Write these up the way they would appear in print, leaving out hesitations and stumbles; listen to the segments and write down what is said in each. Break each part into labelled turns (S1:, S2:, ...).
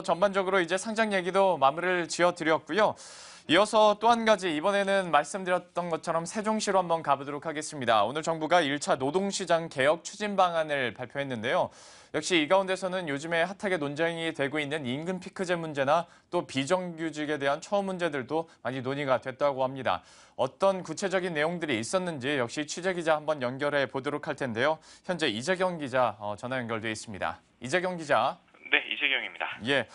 S1: 전반적으로 이제 상장 얘기도 마무리를 지어드렸고요. 이어서 또 한 가지 이번에는 말씀드렸던 것처럼 세종시로 한번 가보도록 하겠습니다. 오늘 정부가 1차 노동시장 개혁 추진 방안을 발표했는데요. 역시 이 가운데서는 요즘에 핫하게 논쟁이 되고 있는 임금 피크제 문제나 또 비정규직에 대한 처우 문제들도 많이 논의가 됐다고 합니다. 어떤 구체적인 내용들이 있었는지 역시 취재기자 한번 연결해 보도록 할 텐데요. 현재 이재경 기자 전화 연결돼 있습니다. 이재경 기자.
S2: 네, 이재경입니다.
S1: 예.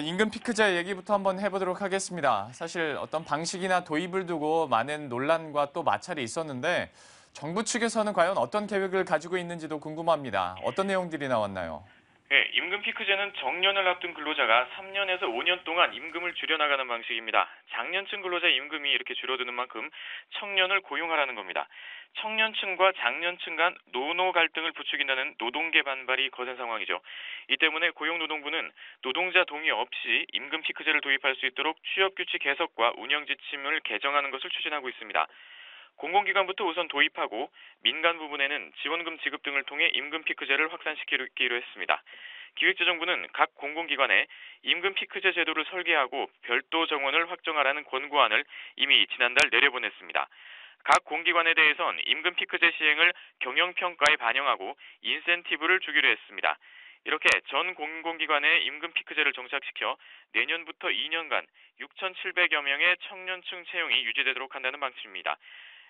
S1: 임금 피크제 얘기부터 한번 해보도록 하겠습니다. 사실 어떤 방식이나 도입을 두고 많은 논란과 또 마찰이 있었는데 정부 측에서는 과연 어떤 계획을 가지고 있는지도 궁금합니다. 어떤 내용들이 나왔나요?
S2: 네, 임금 피크제는 정년을 앞둔 근로자가 3년에서 5년 동안 임금을 줄여나가는 방식입니다. 장년층 근로자 임금이 이렇게 줄어드는 만큼 청년을 고용하라는 겁니다. 청년층과 장년층 간 노노 갈등을 부추긴다는 노동계 반발이 거센 상황이죠. 이 때문에 고용노동부는 노동자 동의 없이 임금 피크제를 도입할 수 있도록 취업규칙 개선과 운영 지침을 개정하는 것을 추진하고 있습니다. 공공기관부터 우선 도입하고 민간 부분에는 지원금 지급 등을 통해 임금 피크제를 확산시키기로 했습니다. 기획재정부는 각 공공기관에 임금 피크제 제도를 설계하고 별도 정원을 확정하라는 권고안을 이미 지난달 내려보냈습니다. 각 공기관에 대해선 임금 피크제 시행을 경영평가에 반영하고 인센티브를 주기로 했습니다. 이렇게 전 공공기관에 임금 피크제를 정착시켜 내년부터 2년간 6,700여 명의 청년층 채용이 유지되도록 한다는 방침입니다.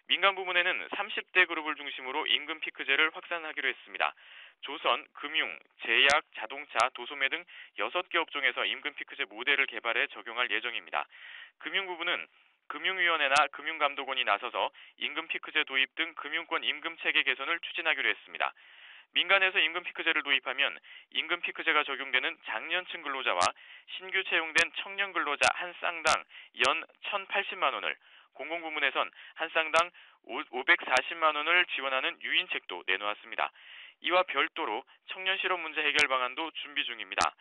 S2: 민간 부문에는 30대 그룹을 중심으로 임금 피크제를 확산하기로 했습니다. 조선, 금융, 제약, 자동차, 도소매 등 6개 업종에서 임금 피크제 모델을 개발해 적용할 예정입니다. 금융 부문은 금융위원회나 금융감독원이 나서서 임금 피크제 도입 등 금융권 임금 체계 개선을 추진하기로 했습니다. 민간에서 임금 피크제를 도입하면 임금 피크제가 적용되는 장년층 근로자와 신규 채용된 청년 근로자 한 쌍당 연 1,080만 원을, 공공부문에선 한 쌍당 540만 원을 지원하는 유인책도 내놓았습니다. 이와 별도로 청년 실업 문제 해결 방안도 준비 중입니다.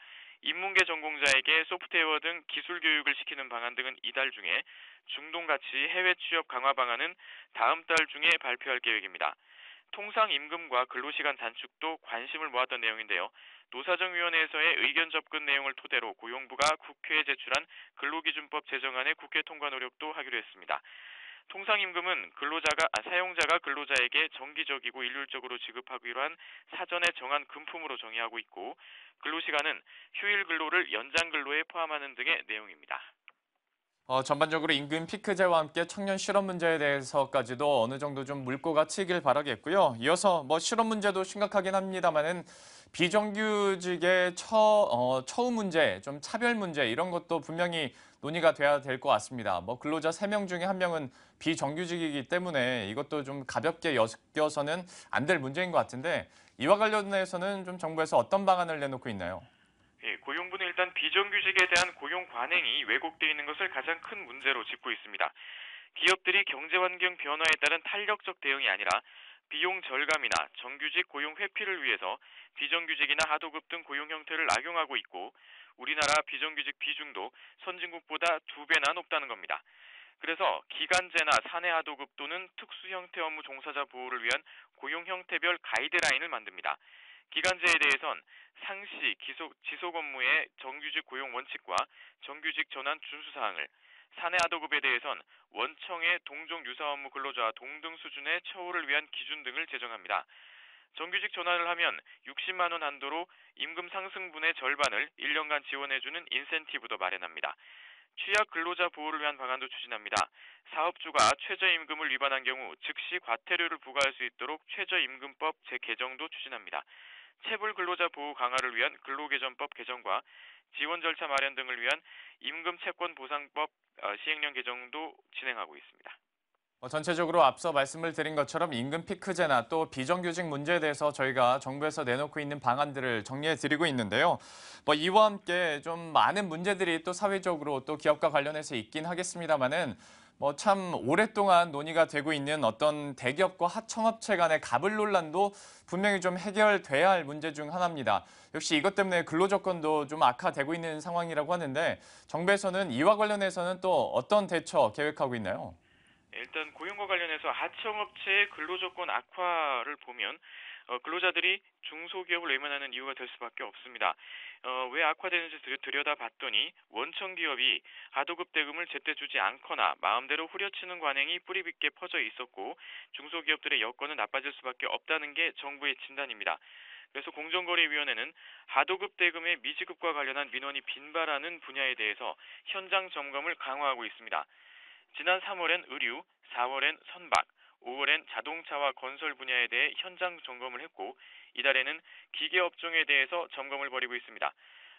S2: 인문계 전공자에게 소프트웨어 등 기술 교육을 시키는 방안 등은 이달 중에, 중동가치 해외 취업 강화 방안은 다음 달 중에 발표할 계획입니다. 통상 임금과 근로시간 단축도 관심을 모았던 내용인데요. 노사정위원회에서의 의견 접근 내용을 토대로 고용부가 국회에 제출한 근로기준법 제정안의 국회 통과 노력도 하기로 했습니다. 통상임금은 사용자가 근로자에게 정기적이고 일률적으로 지급하기로 한 사전에 정한 금품으로 정의하고 있고, 근로시간은 휴일 근로를 연장 근로에 포함하는 등의 내용입니다.
S1: 전반적으로 임금 피크제와 함께 청년 실업 문제에 대해서까지도 어느 정도 좀 물꼬가 트이길 바라겠고요. 이어서 실업 문제도 심각하긴 합니다만은 비정규직의 처우 문제, 좀 차별 문제 이런 것도 분명히 논의가 돼야 될 것 같습니다. 근로자 3명 중에 1명은 비정규직이기 때문에 이것도 좀 가볍게 엮여서는 안 될 문제인 것 같은데 이와 관련해서는 좀 정부에서 어떤 방안을 내놓고 있나요?
S2: 예, 고용부는 일단 비정규직에 대한 고용 관행이 왜곡되어 있는 것을 가장 큰 문제로 짚고 있습니다. 기업들이 경제환경 변화에 따른 탄력적 대응이 아니라 비용 절감이나 정규직 고용 회피를 위해서 비정규직이나 하도급 등 고용 형태를 악용하고 있고, 우리나라 비정규직 비중도 선진국보다 2배나 높다는 겁니다. 그래서 기간제나 사내 하도급 또는 특수 형태 업무 종사자 보호를 위한 고용 형태별 가이드라인을 만듭니다. 기간제에 대해선 상시, 지속 업무의 정규직 고용 원칙과 정규직 전환 준수 사항을, 사내 하도급에 대해선 원청의 동종 유사 업무 근로자와 동등 수준의 처우를 위한 기준 등을 제정합니다. 정규직 전환을 하면 60만 원 한도로 임금 상승분의 절반을 1년간 지원해주는 인센티브도 마련합니다. 취약 근로자 보호를 위한 방안도 추진합니다. 사업주가 최저임금을 위반한 경우 즉시 과태료를 부과할 수 있도록 최저임금법 재개정도 추진합니다. 체불 근로자 보호 강화를 위한 근로개정법 개정과 지원 절차 마련 등을 위한 임금 채권 보상법 시행령 개정도 진행하고 있습니다.
S1: 전체적으로 앞서 말씀을 드린 것처럼 임금 피크제나 또 비정규직 문제에 대해서 저희가 정부에서 내놓고 있는 방안들을 정리해 드리고 있는데요. 이와 함께 좀 많은 문제들이 또 사회적으로 또 기업과 관련해서 있긴 하겠습니다만은 참 오랫동안 논의가 되고 있는 어떤 대기업과 하청업체 간의 갑을 논란도 분명히 좀 해결돼야 할 문제 중 하나입니다. 역시 이것 때문에 근로조건도 좀 악화되고 있는 상황이라고 하는데 정부에서는 이와 관련해서는 또 어떤 대처 계획하고 있나요?
S2: 일단 고용과 관련해서 하청업체의 근로조건 악화를 보면 근로자들이 중소기업을 외면하는 이유가 될 수밖에 없습니다. 왜 악화되는지 들여다봤더니 원청 기업이 하도급 대금을 제때 주지 않거나 마음대로 후려치는 관행이 뿌리 깊게 퍼져 있었고 중소기업들의 여건은 나빠질 수밖에 없다는 게 정부의 진단입니다. 그래서 공정거래위원회는 하도급 대금의 미지급과 관련한 민원이 빈발하는 분야에 대해서 현장 점검을 강화하고 있습니다. 지난 3월엔 의류, 4월엔 선박, 5월엔 자동차와 건설 분야에 대해 현장 점검을 했고 이달에는 기계업종에 대해서 점검을 벌이고 있습니다.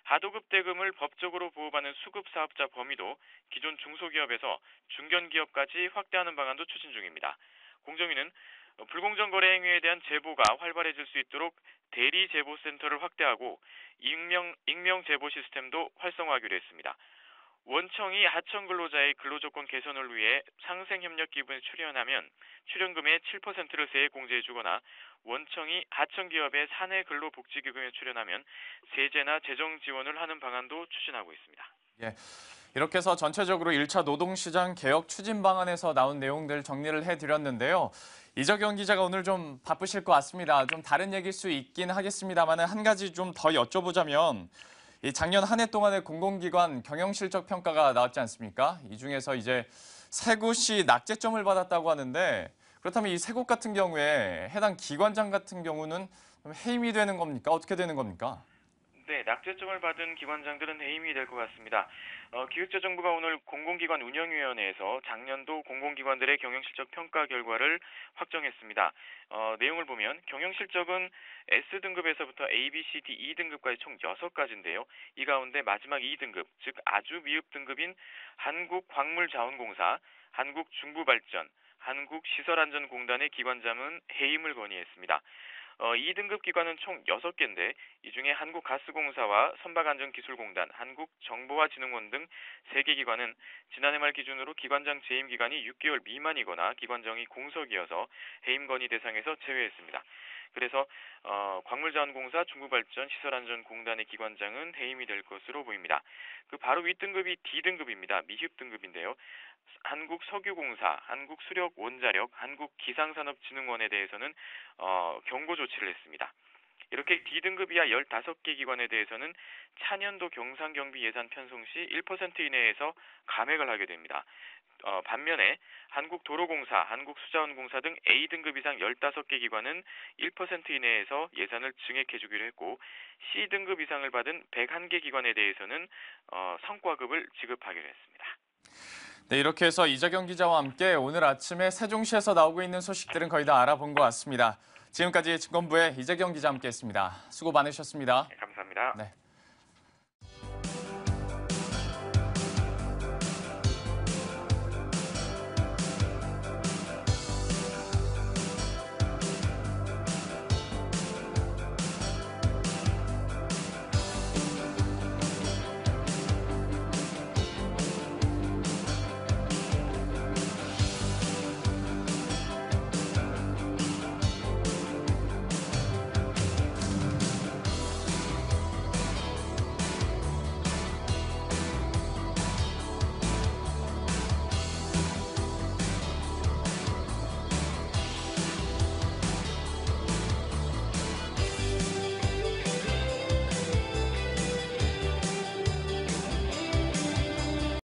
S2: 하도급 대금을 법적으로 보호받는 수급 사업자 범위도 기존 중소기업에서 중견기업까지 확대하는 방안도 추진 중입니다. 공정위는 불공정 거래 행위에 대한 제보가 활발해질 수 있도록 대리 제보센터를 확대하고 익명 제보 시스템도 활성화하기로 했습니다. 원청이 하청 근로자의 근로조건 개선을 위해 상생협력 기금에 출연하면 출연금의 7%를 세액 공제해주거나 원청이 하청 기업의 사내 근로복지기금에 출연하면 세제나 재정 지원을 하는 방안도 추진하고 있습니다.
S1: 예. 이렇게 해서 전체적으로 1차 노동시장 개혁 추진 방안에서 나온 내용들 정리를 해드렸는데요. 이정현 기자가 오늘 좀 바쁘실 것 같습니다. 좀 다른 얘기일 수 있긴 하겠습니다만 한 가지 좀 더 여쭤보자면 이 작년 한 해 동안의 공공기관 경영실적 평가가 나왔지 않습니까? 이 중에서 이제 세 곳이 낙제점을 받았다고 하는데 그렇다면 이 세 곳 같은 경우에 해당 기관장 같은 경우는 좀 해임이 되는 겁니까? 어떻게 되는 겁니까?
S2: 네, 낙제점을 받은 기관장들은 해임이 될 것 같습니다. 기획재정부가 오늘 공공기관 운영위원회에서 작년도 공공기관들의 경영실적 평가 결과를 확정했습니다. 내용을 보면 경영실적은 S등급에서부터 A, B, C, D, E등급까지 총 6가지인데요. 이 가운데 마지막 2등급, 즉 아주 미흡 등급인 한국광물자원공사, 한국중부발전, 한국시설안전공단의 기관장은 해임을 건의했습니다. 2등급 기관은 총 6개인데 이 중에 한국가스공사와 선박안전기술공단, 한국정보화진흥원 등 3개 기관은 지난해 말 기준으로 기관장 재임 기간이 6개월 미만이거나 기관장이 공석이어서 해임 건의 대상에서 제외했습니다. 그래서 광물자원공사, 중부발전, 시설안전공단의 기관장은 해임이 될 것으로 보입니다. 그 바로 윗등급이 D등급입니다. 미흡 등급인데요. 한국석유공사, 한국수력원자력, 한국기상산업진흥원에 대해서는 경고 조치를 했습니다. 이렇게 D등급 이하 15개 기관에 대해서는 차년도 경상경비 예산 편성 시 1% 이내에서 감액을 하게 됩니다. 반면에 한국도로공사, 한국수자원공사 등 A등급 이상 15개 기관은 1% 이내에서 예산을 증액해 주기로 했고 C등급 이상을 받은 101개 기관에 대해서는 성과급을 지급하기로 했습니다.
S1: 네, 이렇게 해서 이정현 기자와 함께 오늘 아침에 세종시에서 나오고 있는 소식들은 거의 다 알아본 것 같습니다. 지금까지 증권부의 이정현 기자와 함께했습니다. 수고 많으셨습니다.
S2: 네, 감사합니다.
S1: 네.